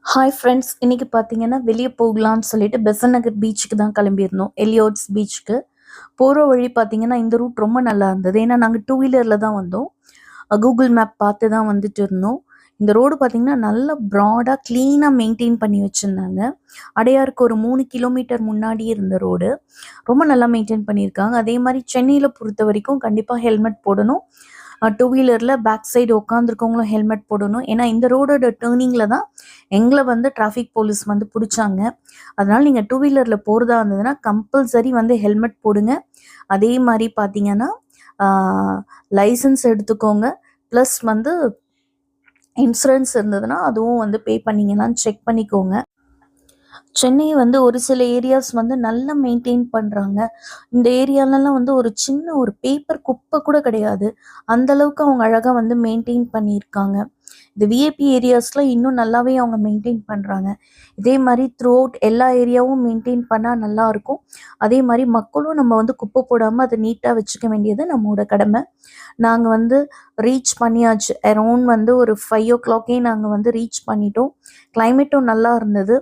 Hi friends, இன்னைக்கு பார்த்தீங்கன்னா வெளியே போகலான்னு சொல்லிட்டு பெசன்ட் நகர் பீச்சுக்கு தான் கிளம்பியிருந்தோம். எலியோட்ஸ் பீச்சுக்கு போகிற வழி பார்த்தீங்கன்னா இந்த ரூட் ரொம்ப நல்லா இருந்தது. ஏன்னா நாங்கள் டூ வீலரில் தான் வந்தோம். கூகுள் மேப் பார்த்து தான் வந்துட்டு இருந்தோம். இந்த ரோடு பார்த்தீங்கன்னா நல்ல ப்ராடாக க்ளீனாக மெயின்டைன் பண்ணி வச்சுருந்தாங்க. அடையாருக்கு ஒரு 3 கிலோமீட்டர் முன்னாடி இருந்த ரோடு ரொம்ப நல்லா மெயின்டைன் பண்ணியிருக்காங்க. அதே மாதிரி சென்னையில் பொறுத்த வரைக்கும் கண்டிப்பாக ஹெல்மெட் போடணும். டூ வீலரில் பேக் சைடு உட்காந்துருக்கவங்களும் ஹெல்மெட் போடணும். ஏன்னா இந்த ரோடோட டேர்னிங்கில் தான் எங்களை வந்து டிராஃபிக் போலீஸ் வந்து பிடிச்சாங்க. அதனால் நீங்கள் டூ வீலரில் போகிறதா இருந்ததுன்னா கம்பல்சரி வந்து ஹெல்மெட் போடுங்க. அதே மாதிரி பார்த்தீங்கன்னா லைசன்ஸ் எடுத்துக்கோங்க. ப்ளஸ் வந்து இன்சூரன்ஸ் இருந்ததுன்னா அதுவும் வந்து பே பண்ணிங்கன்னான்னு செக் பண்ணிக்கோங்க. சென்னை வந்து ஒரு சில ஏரியாஸ் வந்து நல்லா மெயின்டைன் பண்ணுறாங்க. இந்த ஏரியாலலாம் வந்து ஒரு சின்ன ஒரு பேப்பர் குப்பை கூட கிடையாது. அந்த அளவுக்கு அவங்க அழகாக வந்து மெயின்டைன் பண்ணியிருக்காங்க. இந்த விஐபி ஏரியாஸில் இன்னும் நல்லாவே அவங்க மெயின்டைன் பண்ணுறாங்க. இதே மாதிரி த்ரூ அவுட் எல்லா ஏரியாவும் மெயின்டைன் பண்ணால் நல்லாயிருக்கும். அதே மாதிரி மக்களும் நம்ம வந்து குப்பை போடாமல் அதை நீட்டாக வச்சுக்க வேண்டியது நம்மளோட கடமை. நாங்கள் வந்து ரீச் பண்ணியாச்சு. அரௌண்ட் வந்து ஒரு 5 o'clock நாங்கள் வந்து ரீச் பண்ணிட்டோம். கிளைமேட்டும் நல்லா இருந்தது.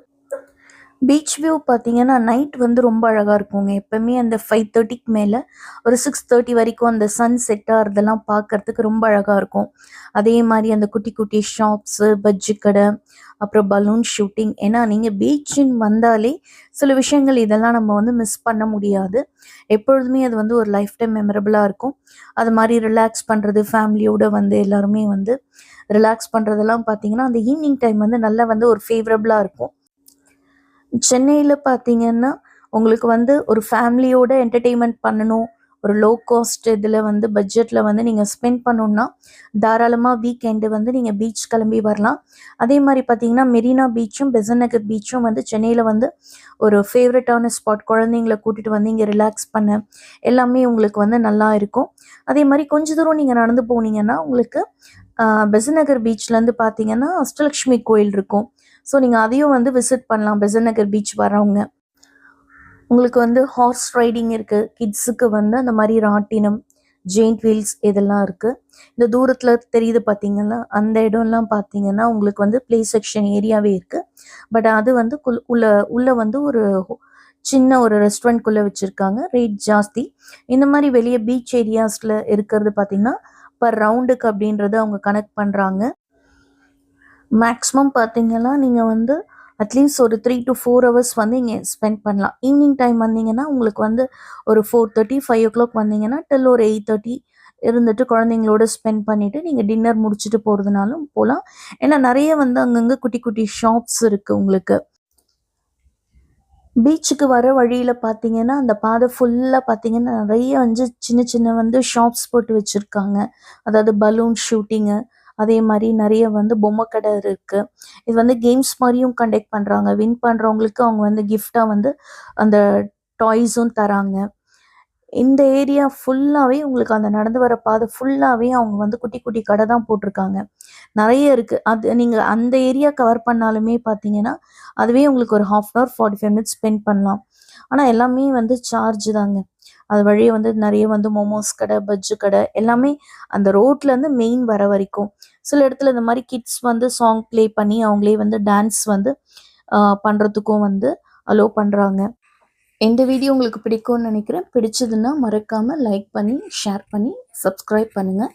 பீச் வியூ பார்த்தீங்கன்னா நைட் வந்து ரொம்ப அழகாக இருக்குங்க. எப்போவுமே அந்த 5:30க்கு மேலே ஒரு 6:30 வரைக்கும் அந்த சன் செட் ஆகிறதெல்லாம் பார்க்கறதுக்கு ரொம்ப அழகாக இருக்கும். அதே மாதிரி அந்த குட்டி குட்டி ஷாப்ஸு, பஜ்ஜி கடை, அப்புறம் பலூன் ஷூட்டிங். ஏன்னா நீங்கள் பீச்சுன்னு வந்தாலே சில விஷயங்கள் இதெல்லாம் நம்ம வந்து மிஸ் பண்ண முடியாது. எப்பொழுதுமே அது வந்து ஒரு லைஃப் டைம் மெமரபுளாக இருக்கும். அது மாதிரி ரிலாக்ஸ் பண்ணுறது, ஃபேமிலியோடு வந்து எல்லாருமே வந்து ரிலாக்ஸ் பண்ணுறதெல்லாம் பார்த்தீங்கன்னா அந்த ஈவினிங் டைம் வந்து நல்லா வந்து ஒரு ஃபேவரபுளாக இருக்கும். சென்னையில் பார்த்தீங்கன்னா உங்களுக்கு வந்து ஒரு ஃபேமிலியோட என்டர்டெயின்மெண்ட் பண்ணணும், ஒரு லோ காஸ்ட் இதில் வந்து பட்ஜெட்டில் வந்து நீங்கள் ஸ்பெண்ட் பண்ணணுன்னா தாராளமாக வீக்கெண்டு வந்து நீங்கள் பீச் கிளம்பி வரலாம். அதே மாதிரி பார்த்தீங்கன்னா மெரினா பீச்சும் பெசன்ட் நகர் பீச்சும் வந்து சென்னையில் வந்து ஒரு ஃபேவரட்டான ஸ்பாட். குழந்தைங்கள கூட்டிகிட்டு வந்து இங்கே ரிலாக்ஸ் பண்ண எல்லாமே உங்களுக்கு வந்து நல்லா இருக்கும். அதே மாதிரி கொஞ்ச தூரம் நீங்கள் நடந்து போனீங்கன்னா உங்களுக்கு பெசன்ட் நகர் பீச்லேருந்து பார்த்தீங்கன்னா அஷ்டலக்ஷ்மி கோயில் இருக்கும். ஸோ நீங்கள் அதையும் வந்து விசிட் பண்ணலாம். பெசன்ட் நகர் பீச் வரவங்க உங்களுக்கு வந்து ஹார்ஸ் ரைடிங் இருக்குது. கிட்ஸுக்கு வந்து அந்த மாதிரி ராட்டினம், ஜெயிண்ட் வீல்ஸ் இதெல்லாம் இருக்குது. இந்த தூரத்தில் தெரியுது பார்த்தீங்கன்னா அந்த இடம்லாம் பார்த்தீங்கன்னா உங்களுக்கு வந்து ப்ளே செக்ஷன் ஏரியாவே இருக்குது. பட் அது வந்து உள்ள வந்து ஒரு சின்ன ஒரு ரெஸ்டாரண்ட்குள்ளே வச்சுருக்காங்க. ரேட் ஜாஸ்தி. இந்த மாதிரி வெளியே பீச் ஏரியாஸில் இருக்கிறது பார்த்தீங்கன்னா பர் ரவுண்டுக்கு அப்படின்றது அவங்க கனெக்ட் பண்ணுறாங்க. மேக்ஸிமம் பார்த்தீங்கன்னா நீங்கள் வந்து அட்லீஸ்ட் ஒரு 3 to 4 hours வந்து இங்கே ஸ்பெண்ட் பண்ணலாம். ஈவினிங் டைம் வந்தீங்கன்னா உங்களுக்கு வந்து ஒரு 4:30, 5 o'clock வந்தீங்கன்னா டில் ஒரு 8:30 இருந்துட்டு குழந்தைங்களோட ஸ்பெண்ட் பண்ணிவிட்டு நீங்கள் டின்னர் முடிச்சுட்டு போகிறதுனாலும் போகலாம். ஏன்னா நிறைய வந்து அங்கங்கே குட்டி குட்டி ஷாப்ஸ் இருக்குது உங்களுக்கு. பீச்சுக்கு வர வழியில் பார்த்தீங்கன்னா அந்த பாதை ஃபுல்லாக பார்த்தீங்கன்னா நிறைய வந்து சின்ன சின்ன வந்து ஷாப்ஸ் போட்டு வச்சுருக்காங்க. அதாவது பலூன் ஷூட்டிங்கு, அதே மாதிரி நிறைய வந்து பொம்மை கடை இருக்குது. இது வந்து கேம்ஸ் மாதிரியும் கண்டக்ட் பண்ணுறாங்க. வின் பண்ணுறவங்களுக்கு அவங்க வந்து கிஃப்டாக வந்து அந்த டாய்ஸும் தராங்க. இந்த ஏரியா ஃபுல்லாகவே உங்களுக்கு அந்த நடந்து வர பாதை ஃபுல்லாகவே அவங்க வந்து குட்டி குட்டி கடை தான் போட்டிருக்காங்க. நிறைய இருக்குது. அது நீங்கள் அந்த ஏரியா கவர் பண்ணாலுமே பார்த்தீங்கன்னா அதுவே உங்களுக்கு ஒரு 1/2 hour 45 minutes ஸ்பெண்ட் பண்ணலாம். ஆனால் எல்லாமே வந்து சார்ஜ் தாங்க. அது வழியே வந்து நிறைய வந்து மோமோஸ் கடை, பஜ்ஜி கடை எல்லாமே அந்த ரோட்லேருந்து மெயின் வர வரைக்கும். சில இடத்துல இந்த மாதிரி கிட்ஸ் வந்து சாங் ப்ளே பண்ணி அவங்களே வந்து டான்ஸ் வந்து பண்ணுறதுக்கும் வந்து அலோவ் பண்ணுறாங்க. இந்த வீடியோ உங்களுக்கு பிடிக்கும்னு நினைக்கிறேன். பிடிச்சதுன்னா மறக்காமல் லைக் பண்ணி, ஷேர் பண்ணி, சப்ஸ்கிரைப் பண்ணுங்கள்.